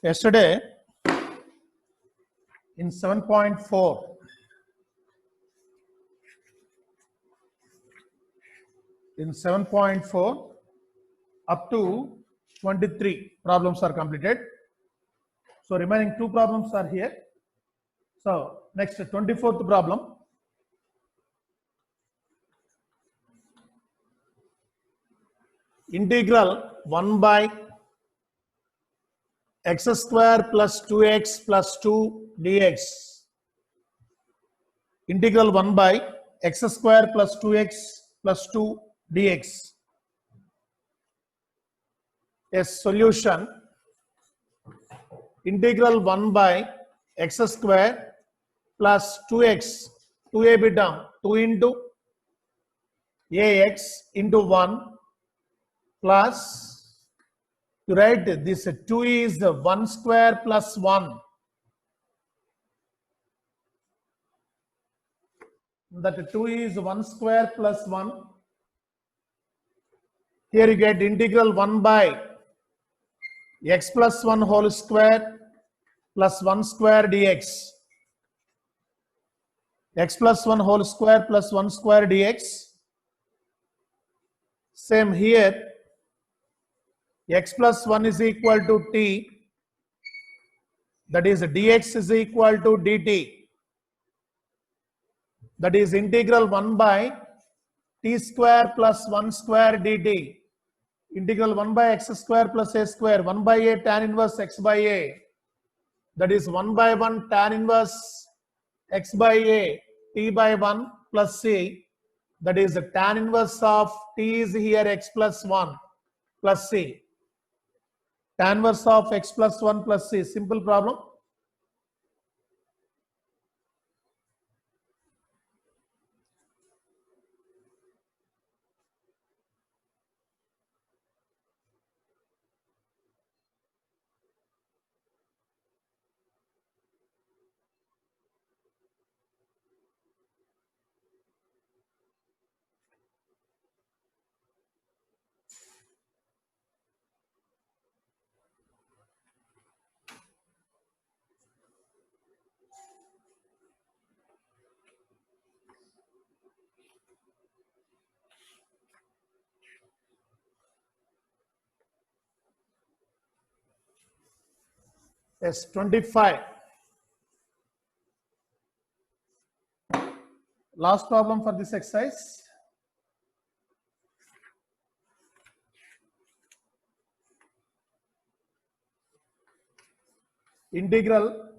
Yesterday in 7.4 up to 23 problems are completed. So remaining 2 problems are here. So next 24th problem. Integral 1 by x square plus 2x plus 2 dx. Integral 1 by x square plus 2x plus 2 dx. A solution. Integral 1 by x square plus 2x, 2a be done, 2 into ax into 1 plus, you write this 2 is 1 square plus 1. That 2 is 1 square plus 1. Here you get integral 1 by x plus 1 whole square plus 1 square dx. X plus 1 whole square plus 1 square dx. Same here. X plus 1 is equal to t. That is dx is equal to dt. That is integral 1 by t square plus 1 square dt. Integral 1 by x square plus a square, 1 by a tan inverse x by a. That is 1 by 1 tan inverse x by a, t by 1 plus c. That is the tan inverse of t is here x plus 1 plus c. Tan inverse of x plus 1 plus c. Simple problem. Yes, 25. Last problem for this exercise. Integral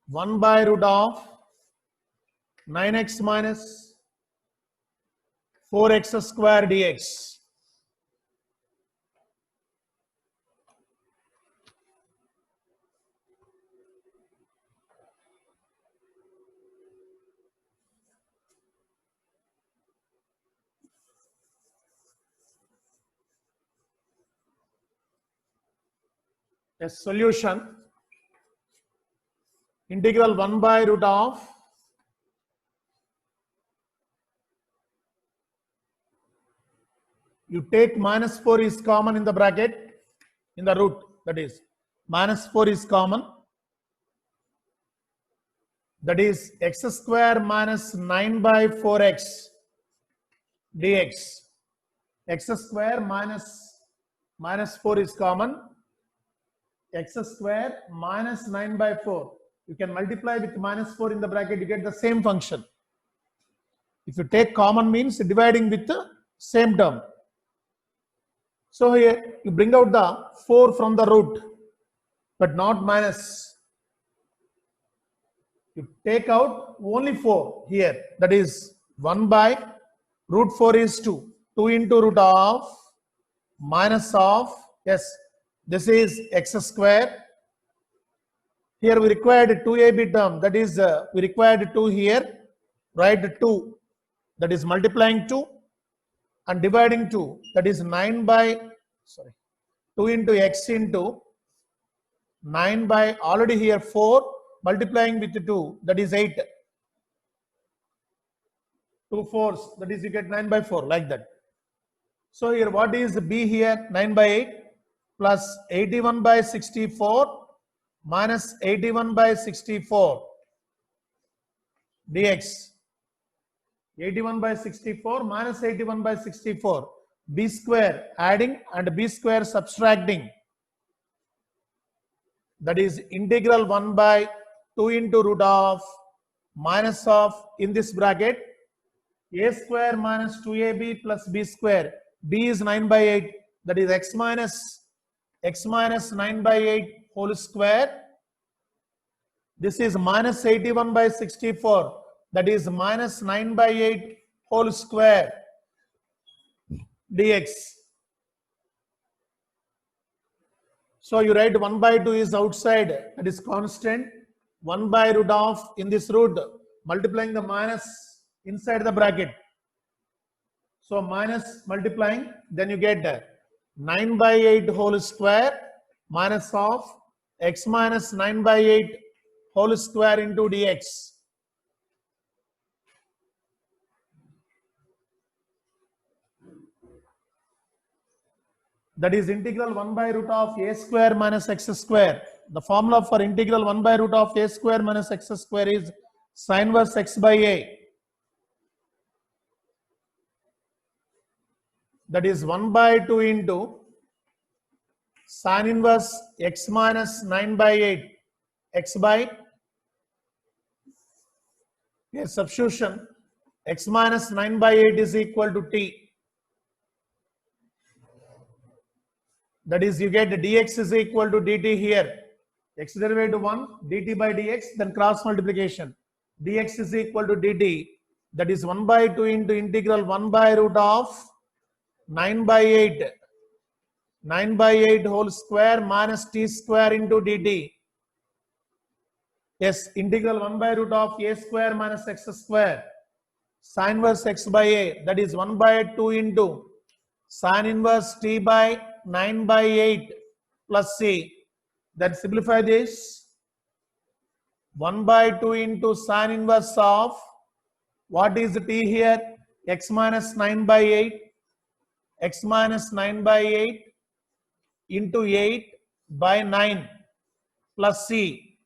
1 by root of 9x minus 4x square dx. A solution. Integral 1 by root of you take minus 4 is common in the bracket, in the root, that is minus 4 is common. That is x square minus 9 by 4x dx. X square minus 4 is common. X square minus 9 by 4. You can multiply with minus 4 in the bracket, you get the same function. If you take common means dividing with the same term. So here you bring out the 4 from the root, but not minus. You take out only 4 here. That is 1 by root 4 is 2. 2 into root of minus of, yes, this is x square. Here we required 2ab term. That is we required 2 here. Write 2. That is multiplying 2 and dividing 2. That is 9 by, 2 into x into 9 by already here 4 multiplying with 2. That is 8. 2 4s. That is you get 9 by 4 like that. So here what is b here? 9 by 8 plus 81 by 64 minus 81 by 64 dx. 81 by 64 minus 81 by 64, b square adding and b square subtracting. That is integral 1 by 2 into root of minus of, in this bracket, a square minus 2ab plus b square. B is 9 by 8. That is x minus 9 by 8 whole square. This is minus 81 by 64. That is minus 9 by 8 whole square dx. So you write 1 by 2 is outside, that is constant. 1 by root of, in this root, multiplying the minus inside the bracket. So minus multiplying, then you get 9 by 8 whole square minus of x minus 9 by 8 whole square into dx. That is integral 1 by root of a square minus x square. The formula for integral 1 by root of a square minus x square is sin inverse x by a. That is 1 by 2 into sin inverse x minus 9 by 8 x by a substitution. X minus 9 by 8 is equal to t. That is, you get dx is equal to dt here. X derivative 1, dt by dx, then cross multiplication. Dx is equal to dt. That is 1 by 2 into integral 1 by root of 9 by 8. 9 by 8 whole square minus t square into dt. Yes, integral 1 by root of a square minus x square. Sin inverse x by a. That is 1 by 2 into sin inverse t by 9 by 8 plus c. Then simplify this. 1 by 2 into sin inverse of, what is t here? X minus 9 by 8. X minus 9 by 8 into 8 by 9 plus c.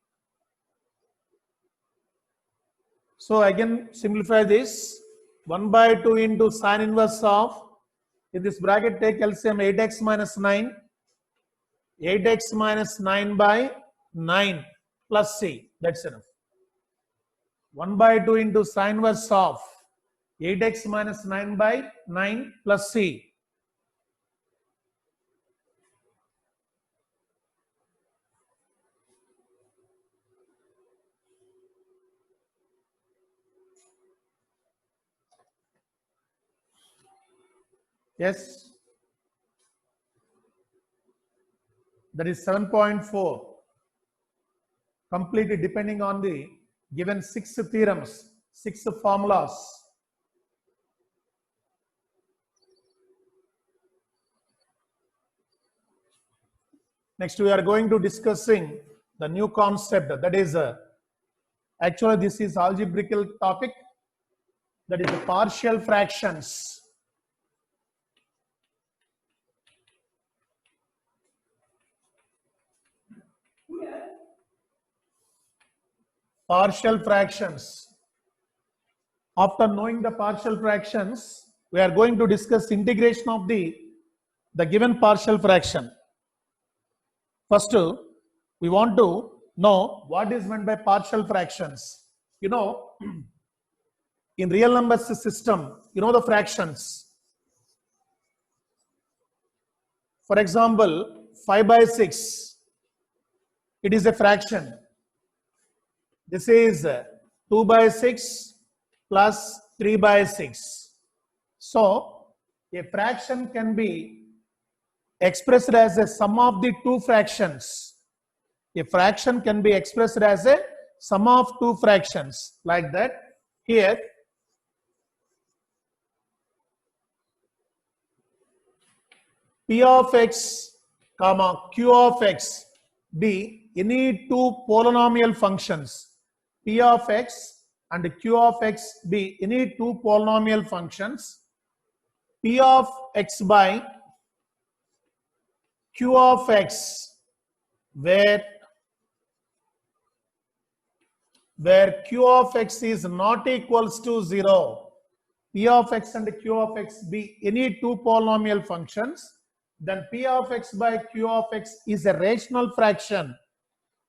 So again simplify this. 1 by 2 into sin inverse of, in this bracket take LCM, 8x minus 9. 8x minus 9 by 9 plus c. That's enough. 1 by 2 into sin inverse of 8x minus 9 by 9 plus c. Yes, that is 7.4. Completely depending on the given 6 theorems, 6 formulas. Next, we are going to discussing the new concept, that is actually this is algebraical topic, that is the partial fractions. Partial fractions. After knowing the partial fractions, we are going to discuss integration of the given partial fraction. First, we want to know what is meant by partial fractions. You know, in real numbers system, you know the fractions. For example, 5 by 6, it is a fraction. This is 2 by 6 plus 3 by 6. So, a fraction can be expressed as a sum of the two fractions. A fraction can be expressed as a sum of two fractions, like that. Here, P of x comma Q of x be any two polynomial functions. P of x and Q of x be any two polynomial functions. P of x by q of x, where q of x is not equals to 0, p of x and q of x be any two polynomial functions, then p of x by q of x is a rational fraction,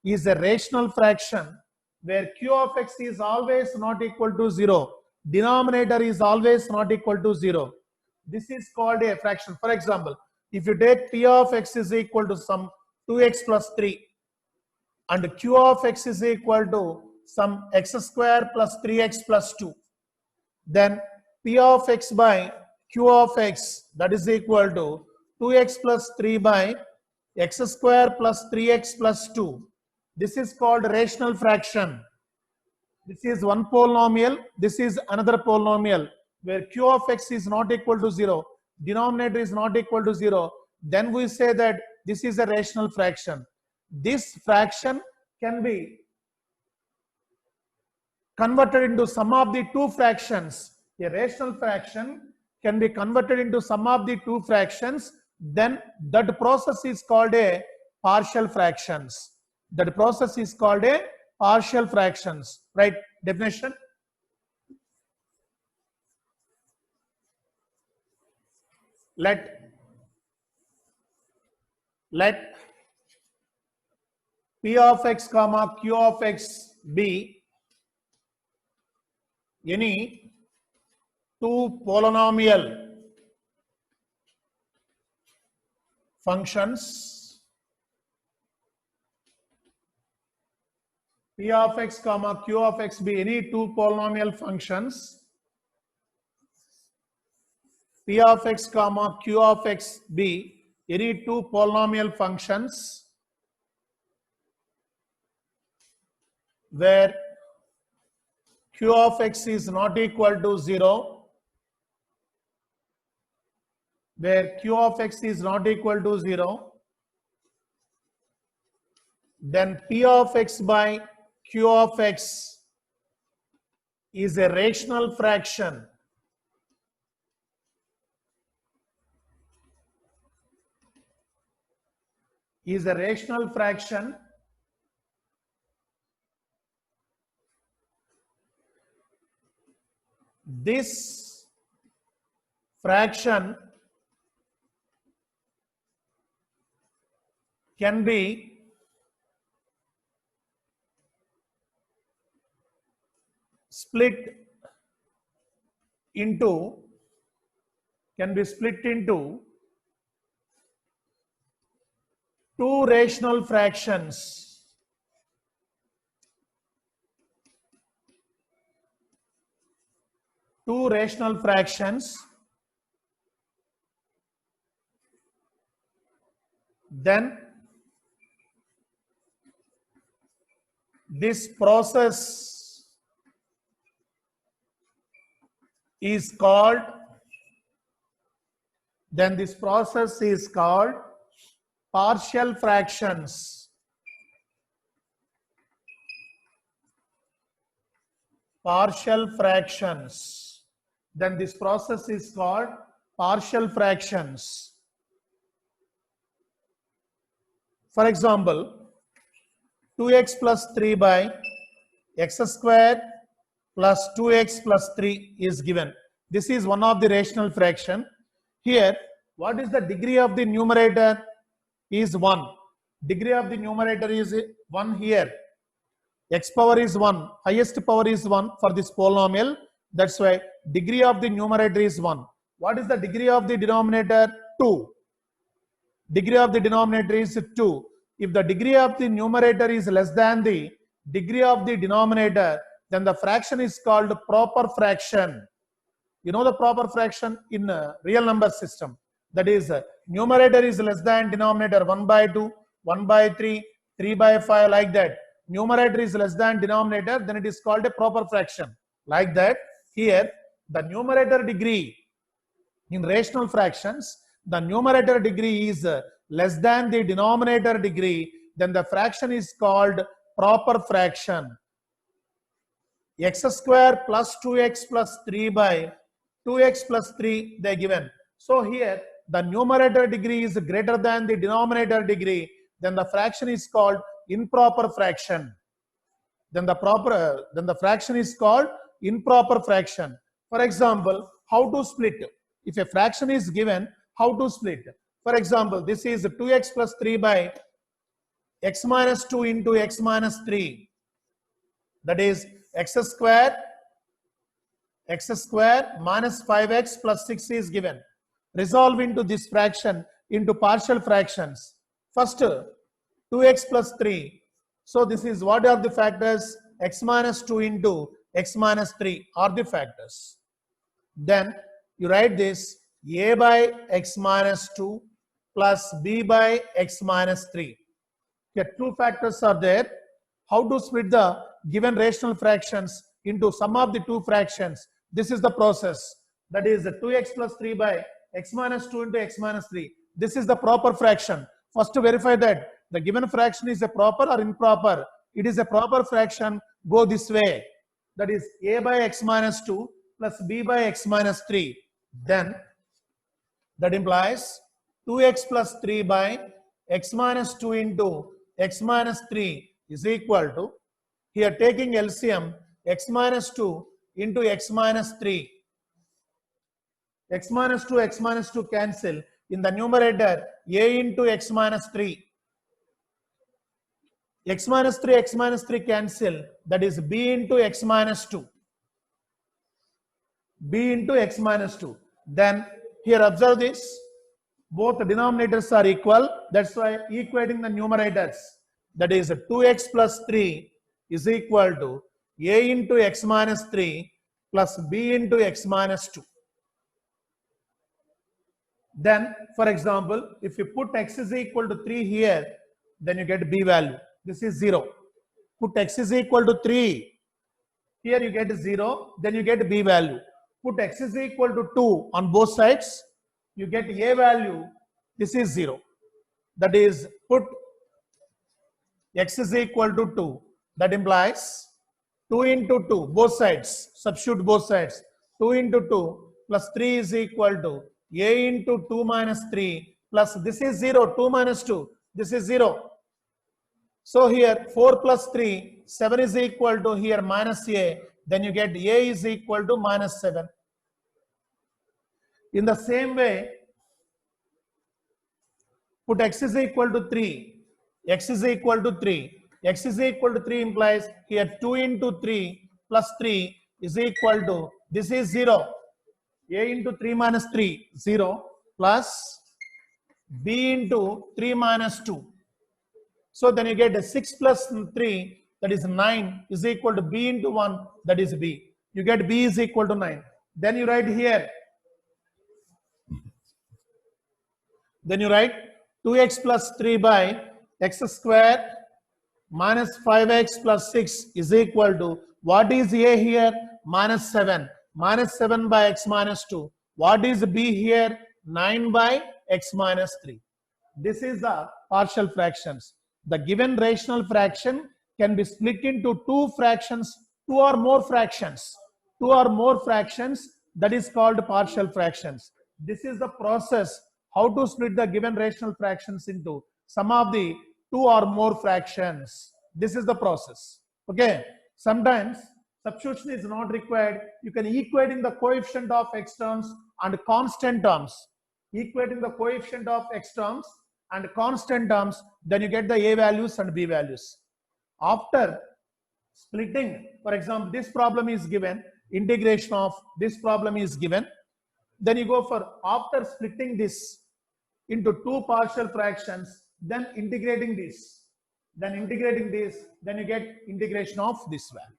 where q of x is always not equal to 0. Denominator is always not equal to 0. This is called a fraction. For example, if you take p of x is equal to some 2x plus 3 and q of x is equal to some x square plus 3x plus 2, then p of x by q of x, that is equal to 2x plus 3 by x square plus 3x plus 2. This is called rational fraction. This is one polynomial, this is another polynomial, where q of x is not equal to 0, denominator is not equal to 0, then we say that this is a rational fraction. This fraction can be converted into sum of the two fractions. A rational fraction can be converted into sum of the two fractions, then that process is called a partial fractions. That process is called a partial fractions, right? Definition. Let p of x comma q of x be any two polynomial functions, p of x comma q of x be any two polynomial functions, p of x comma q of x be any two polynomial functions where q of x is not equal to 0, where q of x is not equal to 0, then p of x by q of x is a rational fraction. Is a rational fraction this fraction can be split into two rational fractions. Two rational fractions, then this process is called partial fractions. Partial fractions. Then this process is called partial fractions. For example, 2x plus 3 by x square plus 2x plus 3 is given. This is one of the rational fraction. Here, what is the degree of the numerator? Is 1. Degree of the numerator is 1 here. X power is 1. Highest power is 1 for this polynomial. That's why degree of the numerator is 1. What is the degree of the denominator? 2. Degree of the denominator is 2. If the degree of the numerator is less than the degree of the denominator, then the fraction is called proper fraction. You know the proper fraction in real number system. That is, numerator is less than denominator 1 by 2, 1 by 3, 3 by 5, like that. Numerator is less than denominator, then it is called a proper fraction. Like that, here the numerator degree in rational fractions, the numerator degree is less than the denominator degree, then the fraction is called proper fraction. X square plus 2x plus 3 by 2x plus 3 they given. So here the numerator degree is greater than the denominator degree, then the fraction is called improper fraction. Then the fraction is called improper fraction. For example, how to split? If a fraction is given, how to split? For example, this is 2x plus 3 by x minus 2 into x minus 3. That is x square minus 5x plus 6 is given. Resolve into this fraction into partial fractions. First, 2x plus 3. So this is, what are the factors? X minus 2 into x minus 3 are the factors. Then you write this a by x minus 2 plus b by x minus 3. Here two factors are there. How to split the given rational fractions into sum of the two fractions? This is the process. That is 2x plus 3 by x minus 2 into x minus 3. This is the proper fraction. First to verify that the given fraction is a proper or improper. It is a proper fraction. Go this way. That is a by x minus 2 plus b by x minus 3. Then that implies 2x plus 3 by x minus 2 into x minus 3 is equal to, here taking LCM, x minus 2 into x minus 3. X minus 2 cancel. In the numerator, a into x minus 3. X minus 3 cancel. That is b into x minus 2. B into x minus 2. Then here observe this. Both the denominators are equal. That's why equating the numerators. That is 2x plus 3 is equal to a into x minus 3 plus b into x minus 2. Then, for example, if you put x is equal to 3 here, then you get b value. This is 0. Put x is equal to 3. Here you get 0. Then you get b value. Put x is equal to 2 on both sides. You get a value. This is 0. That is, put x is equal to 2. That implies 2 into 2, both sides. Substitute both sides. 2 into 2 plus 3 is equal to a into 2 minus 3 plus this is 0. 2 minus 2. This is 0. So here 4 plus 3, 7 is equal to here minus a. Then you get a is equal to minus 7. In the same way, put x is equal to 3. X is equal to 3. X is equal to 3 implies here 2 into 3 plus 3 is equal to, this is 0. A into 3 minus 3, 0 plus b into 3 minus 2. So then you get a 6 plus 3, that is 9, is equal to b into 1, that is b. You get b is equal to 9. Then you write here. Then you write 2x plus 3 by x square minus 5x plus 6 is equal to, what is a here? Minus 7. Minus 7 by x minus 2. What is b here? 9 by x minus 3. This is the partial fractions. The given rational fraction can be split into two fractions, two or more fractions. Two or more fractions, that is called partial fractions. This is the process how to split the given rational fractions into sum of the two or more fractions. This is the process. Okay. Sometimes substitution is not required. You can equate in the coefficient of x terms and constant terms. Equating the coefficient of x terms and constant terms, then you get the a values and b values. After splitting, for example, this problem is given, integration of this problem is given. Then you go for, after splitting this into two partial fractions, then integrating this, then you get integration of this value.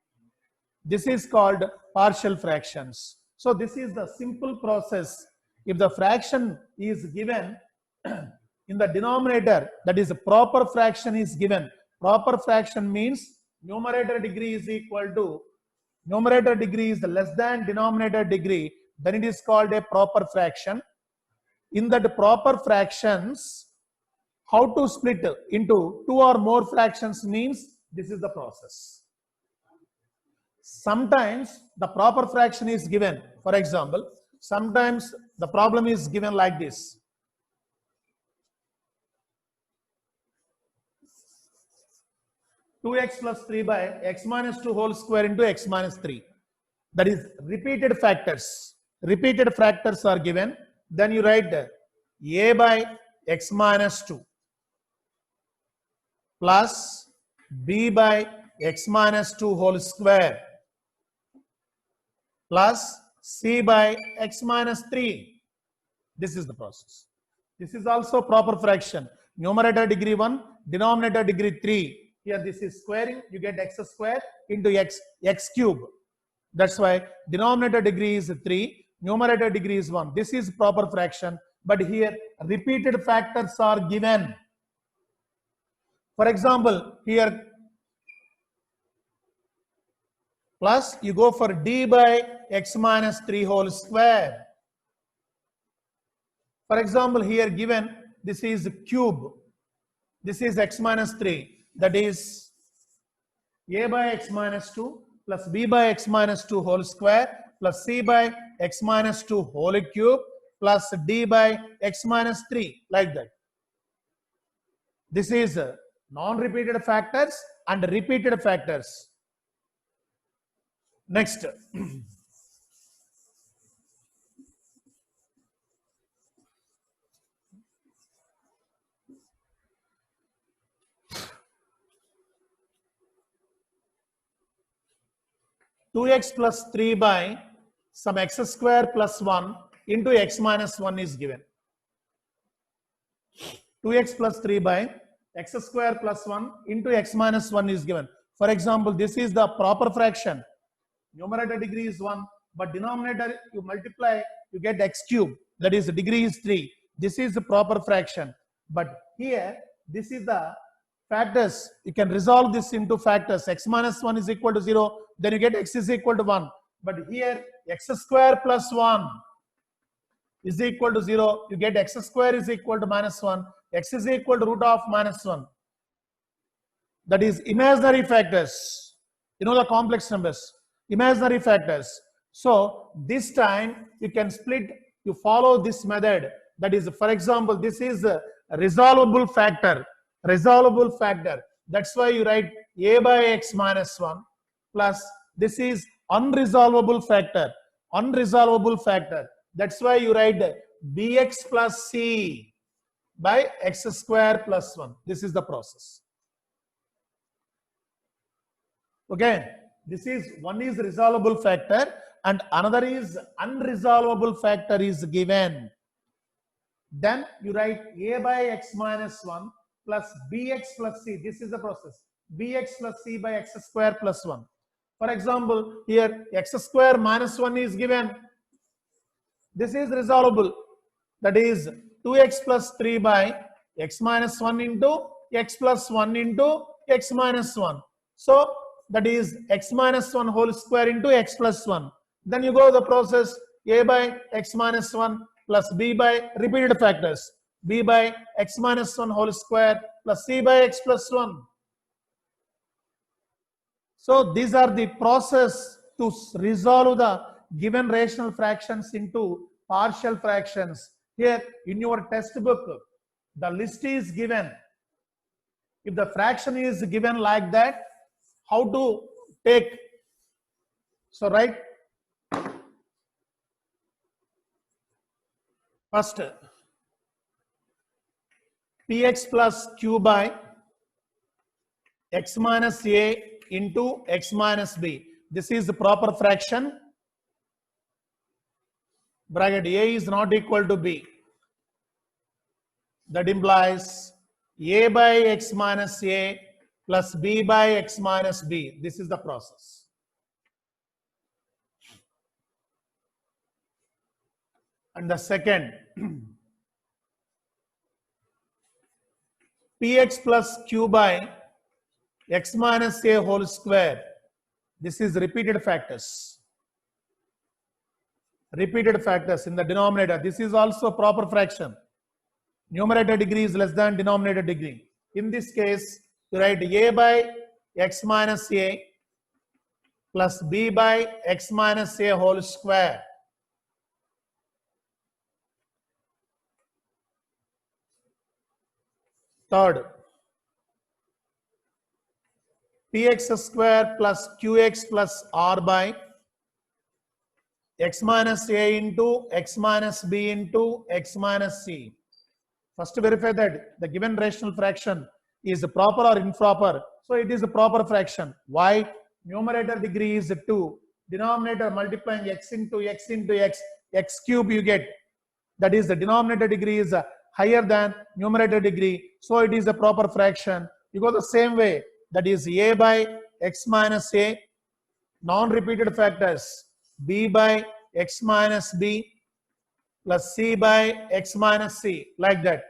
This is called partial fractions. So this is the simple process. If the fraction is given in the denominator, that is a proper fraction is given. Proper fraction means numerator degree is equal to, numerator degree is less than denominator degree, then it is called a proper fraction. In that proper fractions, how to split into two or more fractions means this is the process. Sometimes the proper fraction is given. For example, sometimes the problem is given like this. 2x plus 3 by x minus 2 whole square into x minus 3. That is repeated factors. Repeated factors are given. Then you write a by x minus 2 plus b by x minus 2 whole square plus c by x minus 3. This is the process. This is also proper fraction. Numerator degree 1, denominator degree 3. Here this is squaring, you get x square into x cube. That's why denominator degree is 3, numerator degree is 1. This is proper fraction, but here repeated factors are given. For example, here plus you go for d by x minus 3 whole square. For example, here given this is cube, this is x minus 3, that is a by x minus 2 plus b by x minus 2 whole square plus c by x minus 2 whole cube plus d by x minus 3, like that. This is non-repeated factors and repeated factors. Next. 2x plus 3 by some x square plus 1 into x minus 1 is given. 2x plus 3 by x square plus 1 into x minus 1 is given. For example, this is the proper fraction. Numerator degree is 1, but denominator you multiply, you get x cube, that is degree is 3. This is the proper fraction. But here, this is the factors. You can resolve this into factors. X minus 1 is equal to 0, then you get x is equal to 1. But here, x square plus 1 is equal to 0. You get x square is equal to minus 1. X is equal to root of minus 1. That is imaginary factors. You know the complex numbers. Imaginary factors. So this time you can split, you follow this method. That is, for example, this is a resolvable factor. Resolvable factor. That's why you write a by x minus 1 plus this is unresolvable factor. Unresolvable factor. That's why you write bx plus c by x square plus 1. This is the process. Okay. This is one is resolvable factor and another is unresolvable factor is given. Then you write a by x minus 1 plus bx plus c. This is the process. Bx plus c by x square plus 1. For example, here x square minus 1 is given. This is resolvable. That is 2x plus 3 by x minus 1 into x plus 1 into x minus 1. So that is x minus 1 whole square into x plus 1. Then you go the process a by x minus 1 plus b by repeated factors. B by x minus 1 whole square plus c by x plus 1. So these are the process to resolve the given rational fractions into partial fractions. Here in your textbook, the list is given. If the fraction is given like that, how to take? So write first px plus q by x minus a into x minus b. This is the proper fraction. Bracket a is not equal to b. That implies a by x minus a plus b by x minus b. This is the process. And the second, px plus q by x minus a whole square. This is repeated factors. Repeated factors in the denominator. This is also proper fraction. Numerator degree is less than denominator degree. In this case, you write a by x minus a plus b by x minus a whole square. Third, px square plus qx plus r by x minus a into x minus b into x minus c. First verify that the given rational fraction is proper or improper. So it is a proper fraction. Why? Numerator degree is 2. Denominator multiplying x into x into x, x cube you get. That is the denominator degree is higher than numerator degree. So it is a proper fraction. You go the same way. That is a by x minus a, non-repeated factors, b by x minus b plus c by x minus c, like that.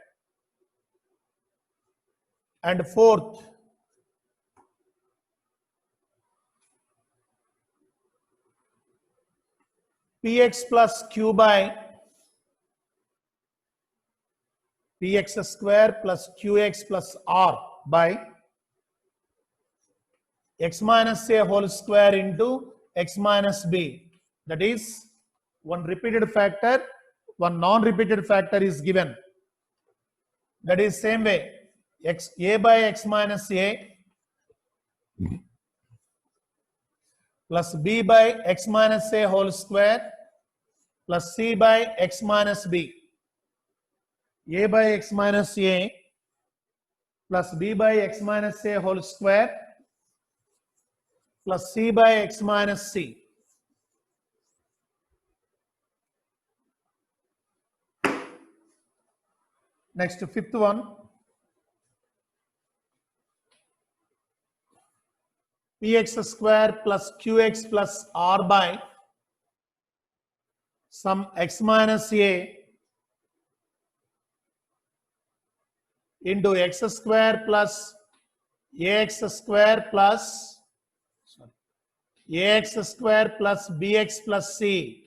And fourth, px plus q by px square plus qx plus r by x minus a whole square into x minus b. That is, one repeated factor, one non-repeated factor is given. That is same way, a by x minus a plus b by x minus a whole square plus c by x minus b. A by x minus a plus b by x minus a whole square plus c by x minus c. Next, fifth one, px square plus qx plus r by some x minus a into x square plus ax square plus ax square plus bx plus c.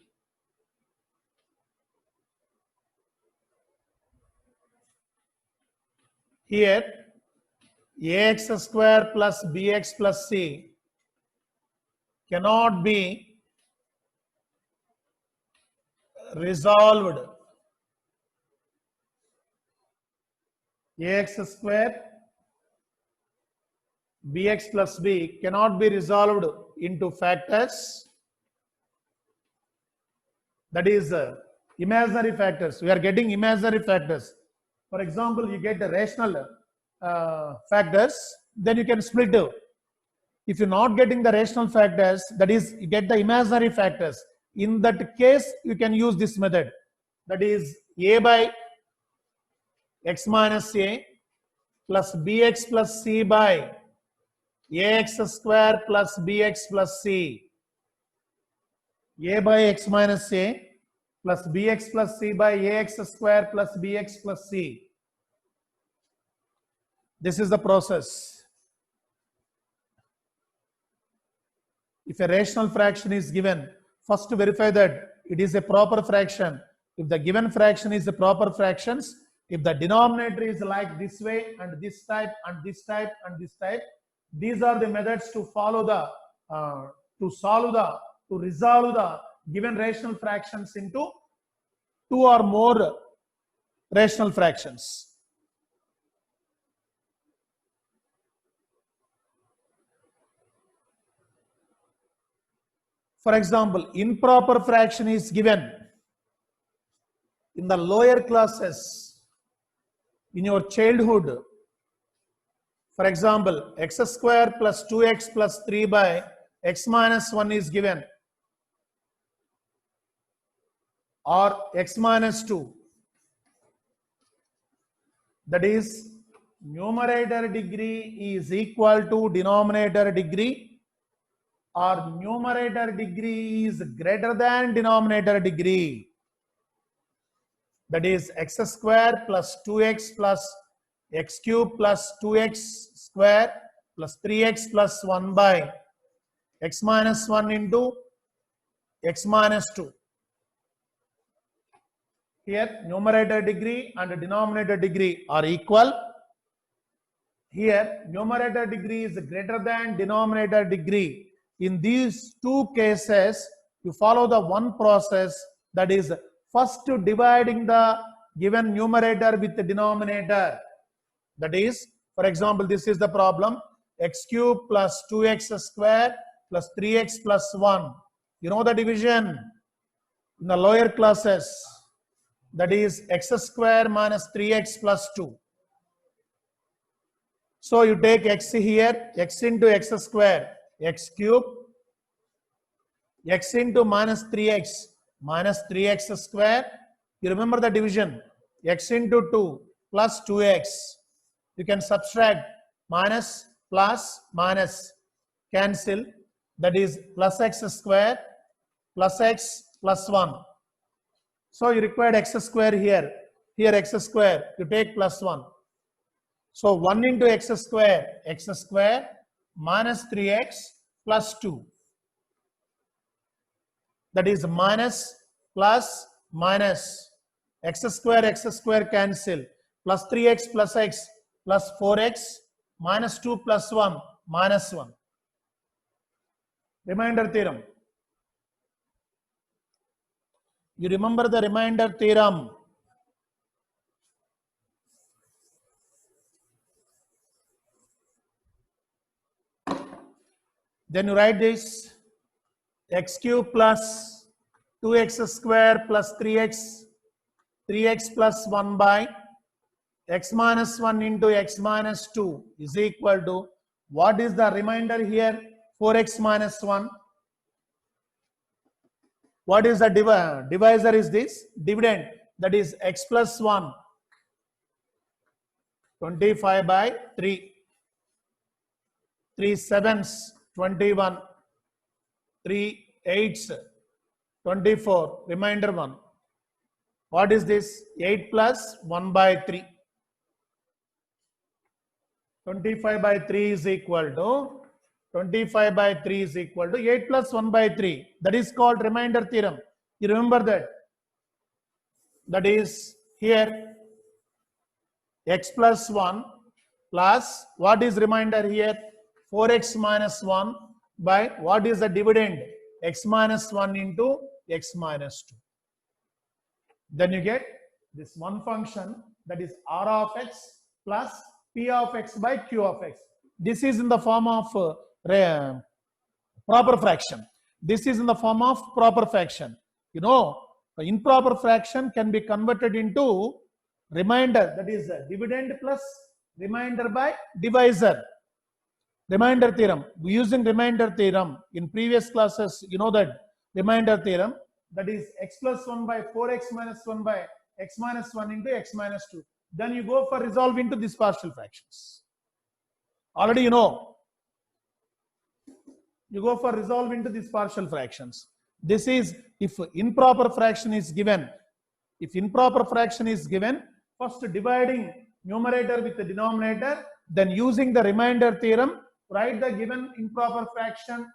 Here, ax square plus bx plus c cannot be resolved. Ax square bx plus b cannot be resolved into factors. That is imaginary factors. We are getting imaginary factors. For example, you get the rational factors, then you can split it. If you're not getting the rational factors, that is, you get the imaginary factors. In that case, you can use this method. That is a by x minus a plus bx plus c by ax square plus bx plus c. A by x minus a plus bx plus c by ax square plus bx plus c. This is the process. If a rational fraction is given, first to verify that it is a proper fraction. If the given fraction is a proper fractions, if the denominator is like this way and this type and this type and this type, these are the methods to follow the to resolve the given rational fractions into two or more rational fractions. For example, improper fraction is given in the lower classes in your childhood. For example, x square plus 2x plus 3 by x minus 1 is given, or x minus 2. That is, numerator degree is equal to denominator degree, or numerator degree is greater than denominator degree. That is, x square plus 2x plus x cube plus 2x square plus 3x plus 1 by x minus 1 into x minus 2. Here, numerator degree and denominator degree are equal. Here, numerator degree is greater than denominator degree. In these two cases, you follow the one process, that is, first dividing the given numerator with the denominator. That is, for example, this is the problem. x cube plus 2x square plus 3x plus 1. You know the division in the lower classes, that is x square minus 3x plus 2. So you take x here, x into x square, x cube, x into minus 3x square. You remember the division, x into 2 plus 2x. You can subtract minus plus minus, cancel, that is plus x square plus x plus 1. So you required x square here, x square, you take plus 1. So 1 into x square minus 3x plus 2. That is minus plus minus, x square cancel, plus 3x plus x plus 4x minus 2 plus 1 minus 1. Remainder theorem. You remember the remainder theorem. Then you write this, x cube plus 2x square plus 3x plus 1 by x minus 1 into x minus 2 is equal to, what is the remainder here? 4x minus 1. What is the divisor is this? Dividend, that is x plus 1. 25 by 3. 3 sevens, 21. 3 eights, 24. Remainder 1. What is this? 8 plus 1 by 3. 25 by 3 is equal to 25 by 3 is equal to 8 plus 1 by 3. That is called remainder theorem. You remember that? That is here x plus 1 plus, what is remainder here? 4x minus 1 by, what is the dividend? X minus 1 into x minus 2. Then you get this one function, that is r of x plus p of x by q of x. This is in the form of proper fraction. This is in the form of proper fraction. You know, improper fraction can be converted into remainder, that is dividend plus remainder by divisor. Remainder theorem. Using remainder theorem in previous classes, you know that remainder theorem, that is x plus 1 by 4x minus 1 by x minus 1 into x minus 2. Then you go for resolve into these partial fractions. Already you know. You go for resolve into these partial fractions. This is if improper fraction is given. If improper fraction is given, first dividing numerator with the denominator, then using the remainder theorem, write the given improper fraction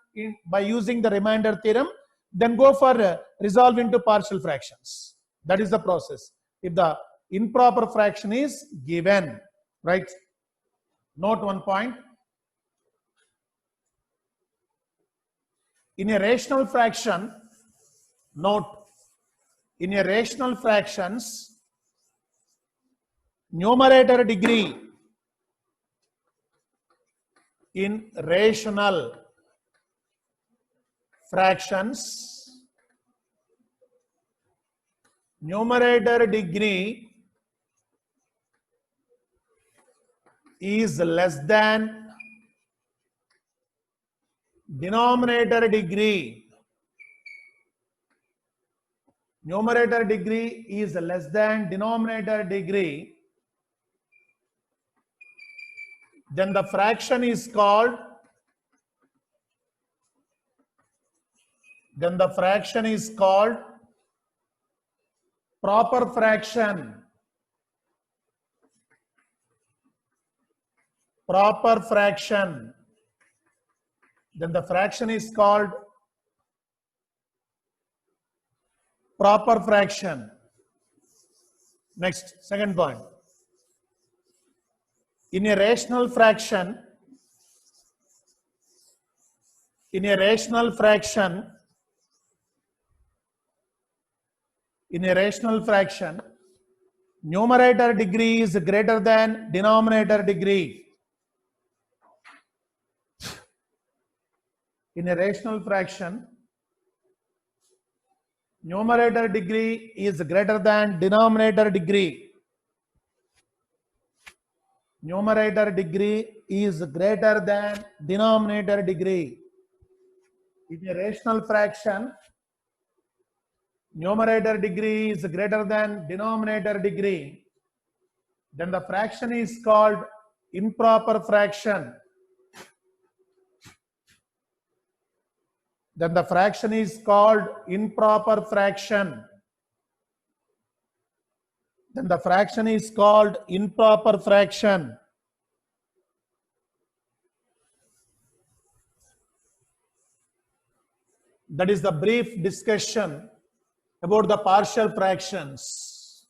by using the remainder theorem, then go for resolve into partial fractions. That is the process. If the improper fraction is given, right? Note one point. In a rational fraction, note, in a rational fractions, numerator degree in rational fractions, numerator degree is less than denominator degree. Numerator degree is less than denominator degree. Then the fraction is called, proper fraction. Proper fraction. Then the fraction is called proper fraction. Next, second point. In a rational fraction, numerator degree is greater than denominator degree. In a rational fraction, numerator degree is greater than denominator degree. Numerator degree is greater than denominator degree. In a rational fraction, numerator degree is greater than denominator degree. Then the fraction is called improper fraction. Then the fraction is called improper fraction. Then the fraction is called improper fraction. That is the brief discussion about the partial fractions.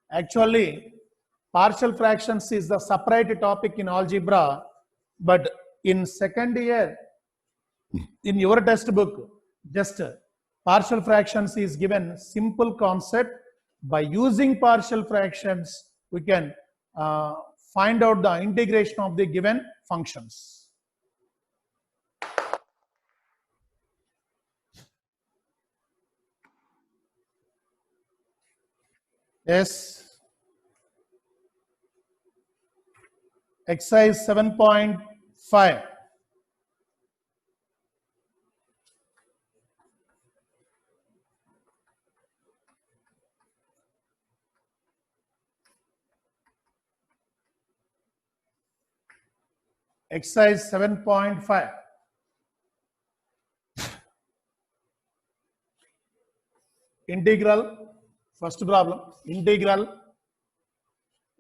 Actually, partial fractions is the separate topic in algebra, but in second year, in your textbook, just partial fractions is given simple concept. By using partial fractions, we can find out the integration of the given functions. Yes. Exercise 7.5. Exercise 7.5. Integral, first problem, integral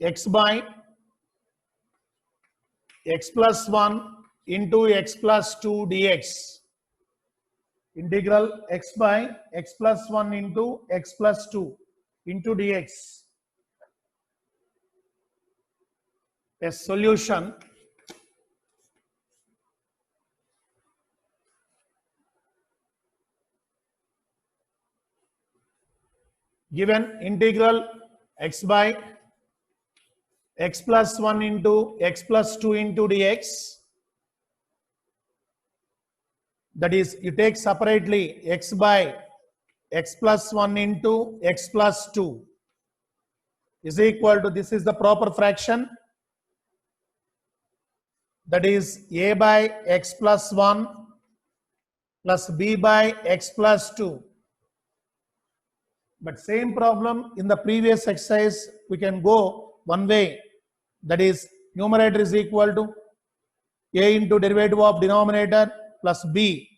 x by x plus 1 into x plus 2 dx. Integral x by x plus 1 into x plus 2 into dx. A solution. Given integral x by x plus 1 into x plus 2 into dx, that is, you take separately x by x plus 1 into x plus 2 is equal to, this is the proper fraction, that is a by x plus 1 plus b by x plus 2. But same problem in the previous exercise, we can go one way, that is numerator is equal to a into derivative of denominator plus b.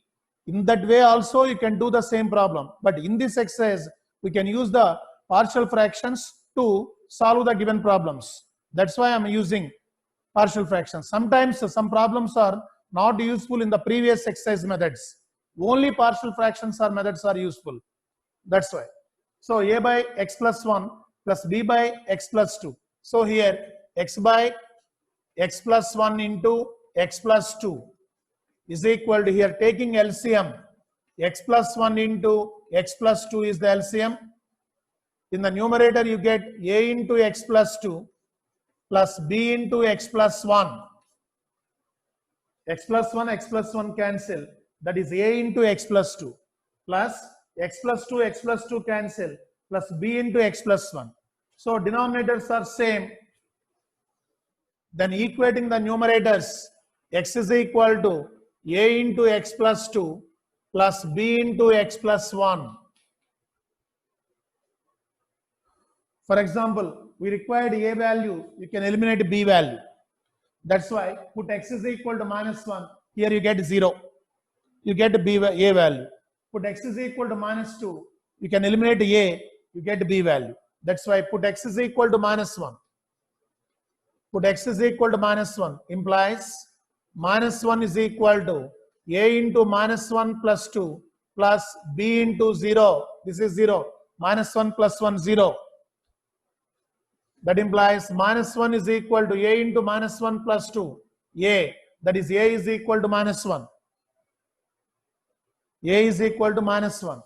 In that way also you can do the same problem, but in this exercise we can use the partial fractions to solve the given problems. That's why I'm using partial fractions. Sometimes some problems are not useful in the previous exercise methods. Only partial fractions or methods are useful. That's why. So a by x plus 1 plus b by x plus 2. So here x by x plus 1 into x plus 2 is equal to, here taking LCM, x plus 1 into x plus 2 is the LCM. In the numerator you get a into x plus 2 plus b into x plus 1. X plus 1 cancel, that is a into x plus 2 plus x plus 2 cancel plus b into x plus 1. So denominators are same. Then equating the numerators, x is equal to a into x plus 2 plus b into x plus 1. For example, we required a value, you can eliminate b value. That's why put x is equal to minus 1, here you get 0. You get a value. Put x is equal to minus 2, you can eliminate a, you get b value. That's why put x is equal to minus 1. Put x is equal to minus 1 implies minus 1 is equal to a into minus 1 plus 2 plus b into 0. This is 0. Minus 1 plus 1, 0. That implies minus 1 is equal to a into minus 1 plus 2. A, that is a is equal to minus 1. A is equal to minus 1.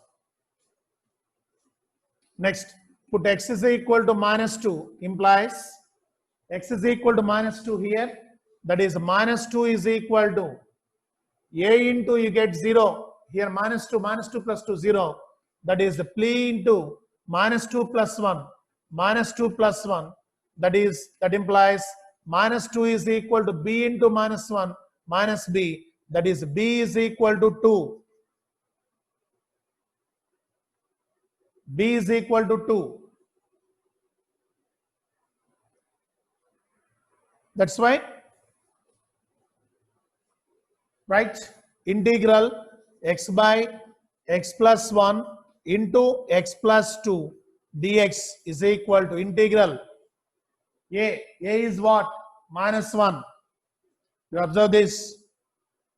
Next, put x is equal to minus 2 implies x is equal to minus 2 here. That is minus 2 is equal to A into you get 0. Here minus 2 plus 2 0. That is the pli into minus 2 plus 1. Minus 2 plus 1. That implies minus 2 is equal to B into minus 1 minus B. That is B is equal to 2. B is equal to 2. That's why, right? Integral x by x plus 1 into x plus 2 dx is equal to integral A. A is what? Minus 1. You observe this.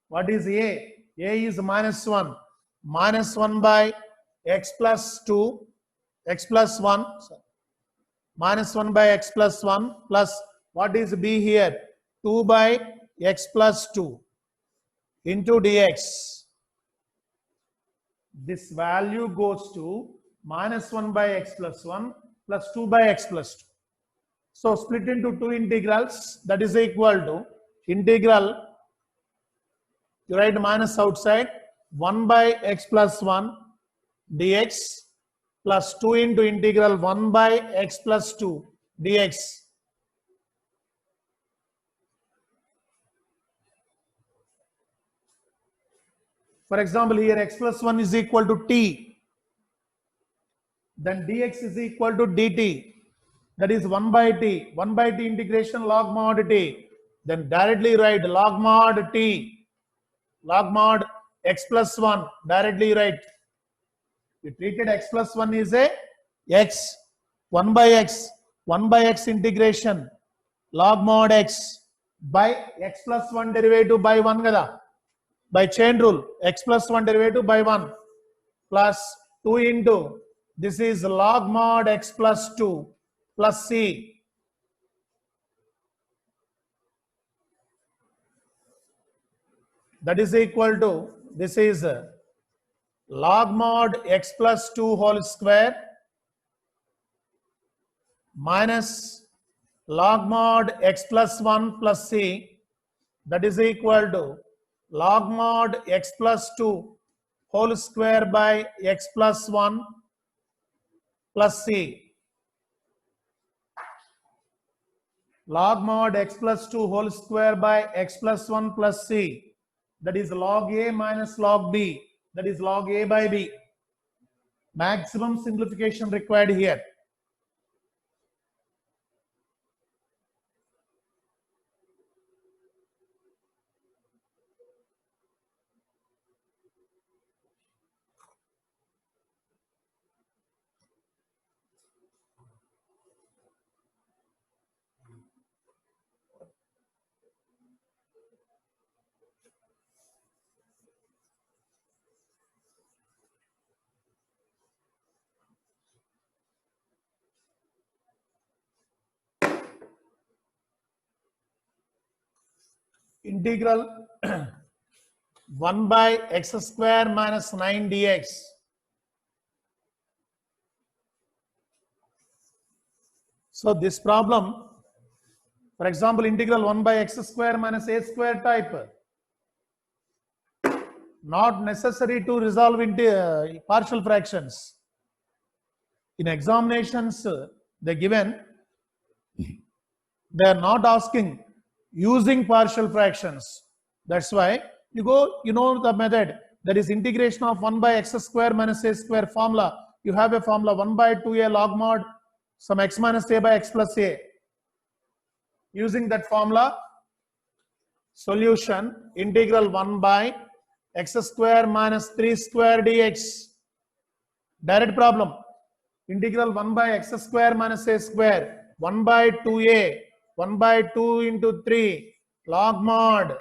What is A? A is minus 1. Minus 1 by x plus 2, x plus 1. Sorry. Minus 1 by x plus 1 plus what is B here? 2 by x plus 2 into dx. This value goes to minus 1 by x plus 1 plus 2 by x plus 2. So split into two integrals, that is equal to integral, you write minus outside, 1 by x plus 1 dx plus 2 into integral 1 by x plus 2 dx. For example, here x plus 1 is equal to t. Then dx is equal to dt. That is 1 by t. 1 by t integration log mod t. Then directly write log mod t. Log mod x plus 1. Directly write. You treated x plus 1 is a x. 1 by x. 1 by x integration. Log mod x by x plus 1 derivative by 1 kada. By chain rule, x plus 1 derivative by 1 plus 2 into, this is log mod x plus 2 plus c. That is equal to, this is log mod x plus 2 whole square minus log mod x plus 1 plus c. That is equal to log mod x plus 2 whole square by x plus 1 plus c. Log mod x plus 2 whole square by x plus 1 plus c. That is log a minus log b. That is log a by b. Maximum simplification required here. Integral 1 by x square minus 9 dx. So this problem, for example, integral 1 by x square minus a square type, not necessary to resolve into partial fractions. In examinations, they given, they are not asking using partial fractions. That's why you go, you know the method, that is integration of 1 by x square minus a square formula. You have a formula 1 by 2a log mod some x minus a by x plus a. Using that formula, solution integral 1 by x square minus 3 square dx. Direct problem. Integral 1 by x square minus a square. 1 by 2a. 1 by 2 into 3 log mod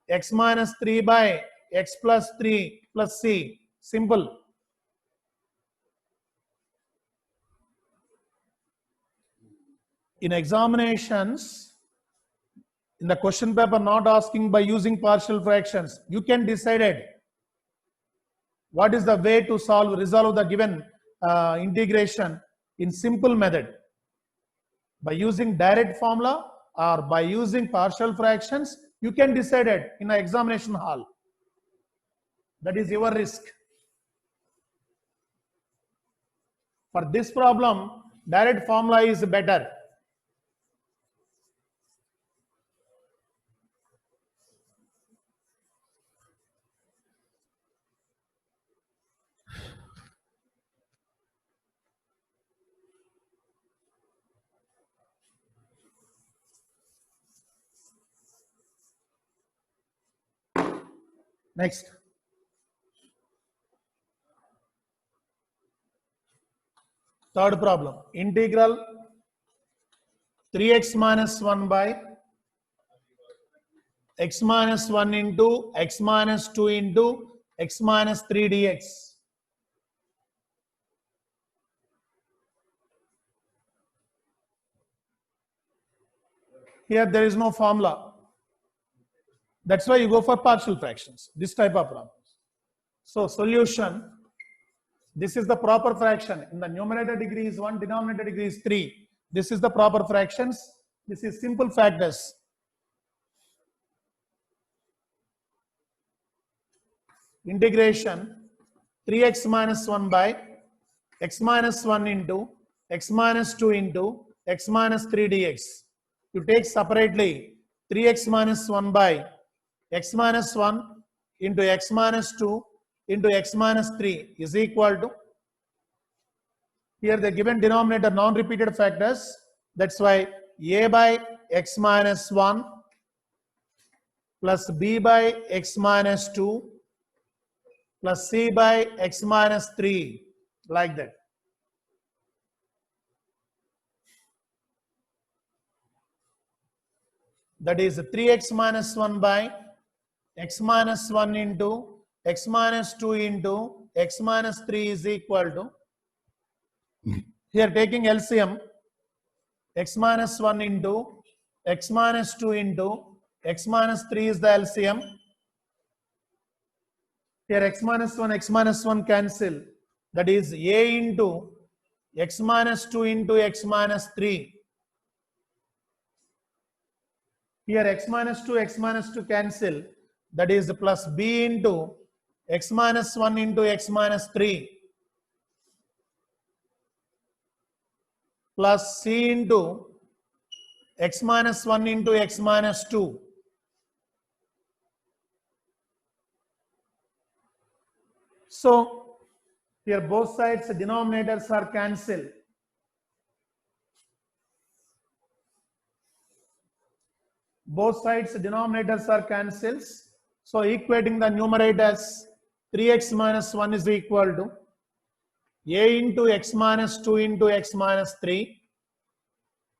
x minus 3 by x plus 3 plus c. Simple. In examinations, in the question paper, not asking by using partial fractions. You can decide it. What is the way to resolve the given integration in simple method? By using direct formula or by using partial fractions, You can decide it in an examination hall. That is your risk. For this problem, direct formula is better. Next. Third problem. Integral 3x minus 1 by x minus 1 into x minus 2 into x minus 3 dx. Here there is no formula. That's why you go for partial fractions, this type of problems. So solution, this is the proper fraction. In the numerator degree is 1, denominator degree is 3. This is the proper fractions. This is simple factors. Integration 3x minus 1 by x minus 1 into x minus 2 into x minus 3 dx. You take separately 3x minus 1 by x minus 1 into x minus 2 into x minus 3 is equal to, here the given denominator non-repeated factors, that's why a by x minus 1 plus b by x minus 2 plus c by x minus 3, like that. That is 3x minus 1 by x minus 1 into x minus 2 into x minus 3 is equal to, here taking LCM, x minus 1 into x minus 2 into x minus 3 is the LCM. Here x minus 1 cancel. That is a into x minus 2 into x minus 3. Here x minus 2 cancel. That is plus b into x minus 1 into x minus 3 plus c into x minus 1 into x minus 2. So here both sides denominators are cancelled. Both sides denominators are cancelled. So equating the numerators, 3x minus 1 is equal to a into x minus 2 into x minus 3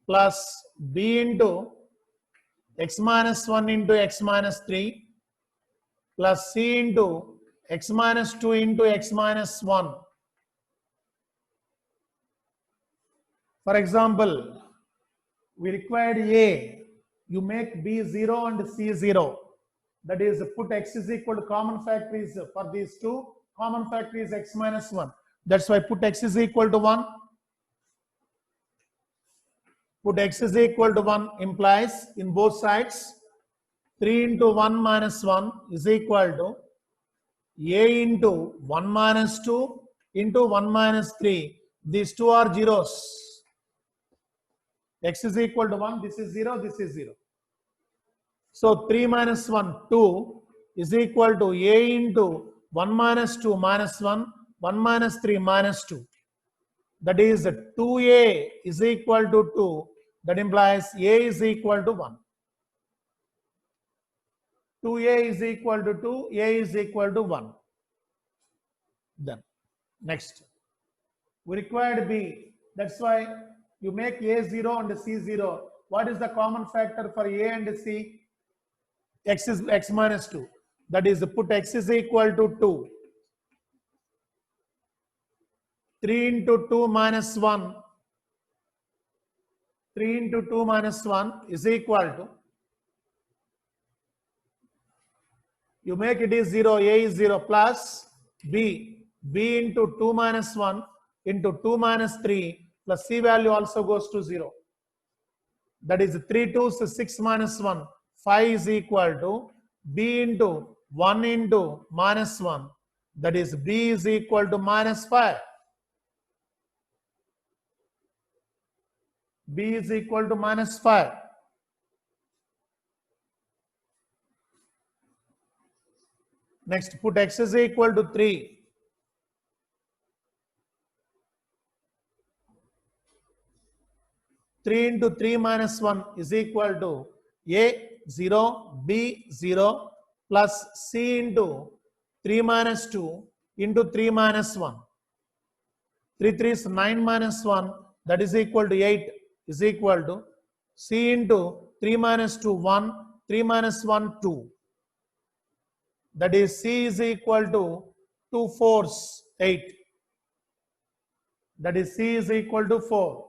plus b into x minus 1 into x minus 3 plus c into x minus 2 into x minus 1. For example, we required a, you make b 0 and c 0. That is, put x is equal to common factor is for these two, common factor is x minus 1. That's why put x is equal to 1. Put x is equal to 1 implies in both sides 3 into 1 minus 1 is equal to a into 1 minus 2 into 1 minus 3. These two are zeros. X is equal to 1, this is 0, this is 0. So 3 minus 1, 2 is equal to a into 1 minus 2 minus 1, 1 minus 3 minus 2. That is 2a is equal to 2. That implies a is equal to 1. 2a is equal to 2, a is equal to 1. Then next, we required b. That's why you make a 0 and c 0. What is the common factor for a and c? X is x minus 2. That is, put x is equal to 2. 3 into 2 minus 1. 3 into 2 minus 1 is equal to, you make it is 0, a is 0 plus b. b into 2 minus 1 into 2 minus 3 plus c value also goes to 0. That is 3 2 is 6 minus 1, 5 is equal to b into 1 into minus 1. That is b is equal to minus 5. B is equal to minus 5. Next, put x is equal to 3. Three into 3 minus 1 is equal to a 0, b 0 plus c into 3 minus 2 into 3 minus 1. 3 3 is 9 minus 1, that is equal to 8, is equal to c into 3 minus 2 1, 3 minus 1 2. That is c is equal to 2 fours 8. That is c is equal to 4.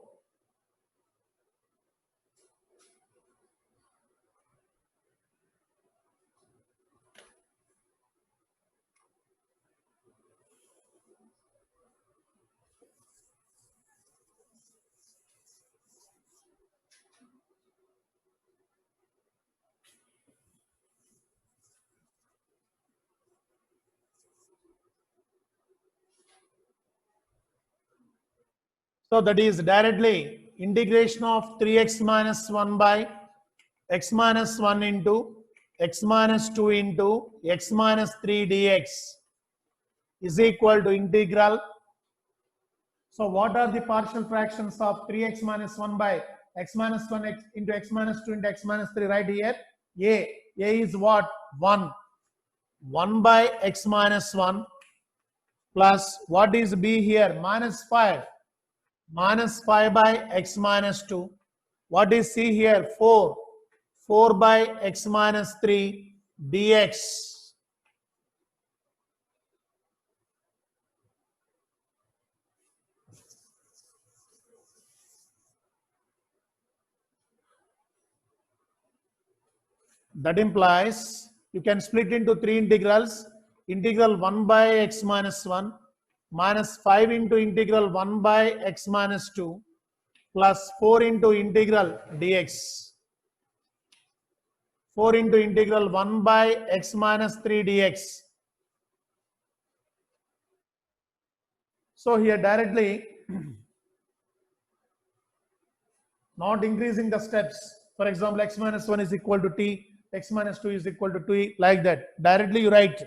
So that is directly integration of 3x minus 1 by x minus 1 into x minus 2 into x minus 3 dx is equal to integral. So what are the partial fractions of 3x minus 1 by x minus 1 x into x minus 2 into x minus 3 right here? A is what? 1. 1 by x minus 1 plus what is b here? Minus 5. Minus 5 by x minus 2. What is c here? 4. 4 by x minus 3 dx. That implies you can split into 3 integrals. Integral 1 by x minus 1 minus 5 into integral 1 by x minus 2 plus 4 into integral dx. 4 into integral 1 by x minus 3 dx. So here directly not increasing the steps. For example, x minus 1 is equal to t, x minus 2 is equal to 2, like that. Directly you write.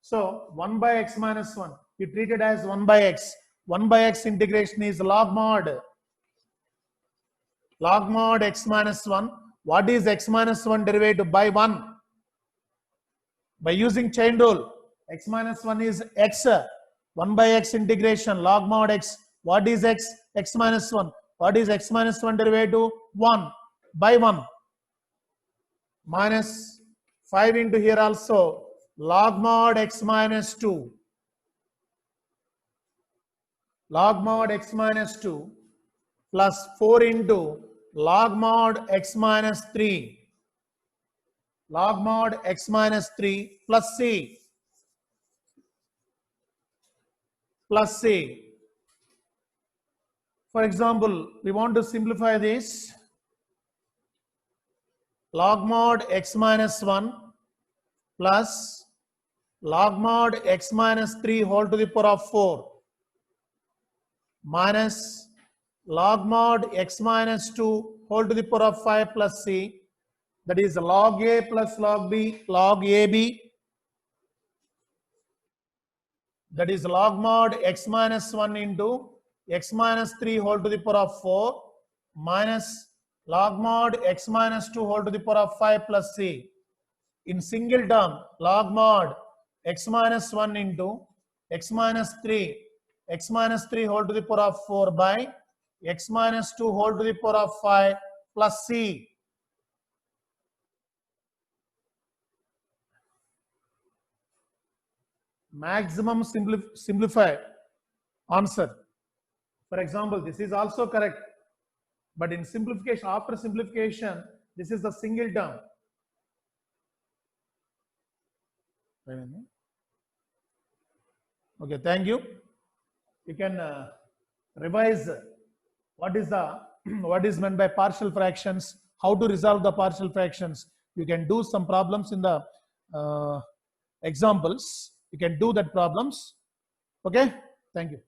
So 1 by x minus 1, you treat it as 1 by x. 1 by x integration is log mod. Log mod x minus 1. What is x minus 1 derivative? By 1. By using chain rule, x minus 1 is x. 1 by x integration, log mod x. What is x? X minus 1. What is x minus 1 derivative? 1 by 1. Minus 5 into here also, log mod x minus 2. Log mod x minus 2 plus 4 into log mod x minus 3. Log mod x minus 3 plus c. Plus c. For example, we want to simplify this. Log mod x minus 1 plus log mod x minus 3 whole to the power of 4 minus log mod x minus 2 whole to the power of 5 plus c. That is log a plus log b, log ab. That is log mod x minus 1 into x minus 3 whole to the power of 4 minus log mod x minus 2 whole to the power of 5 plus c. In single term, log mod x minus 1 into x minus 3 whole to the power of 4 by x minus 2 whole to the power of 5 plus c. Maximum simplify answer. For example, this is also correct, but in simplification, after simplification, this is the single term. Okay, thank you. You can revise what is meant by partial fractions, how to resolve the partial fractions. You can do some problems in the examples. You can do that problems. Okay, thank you.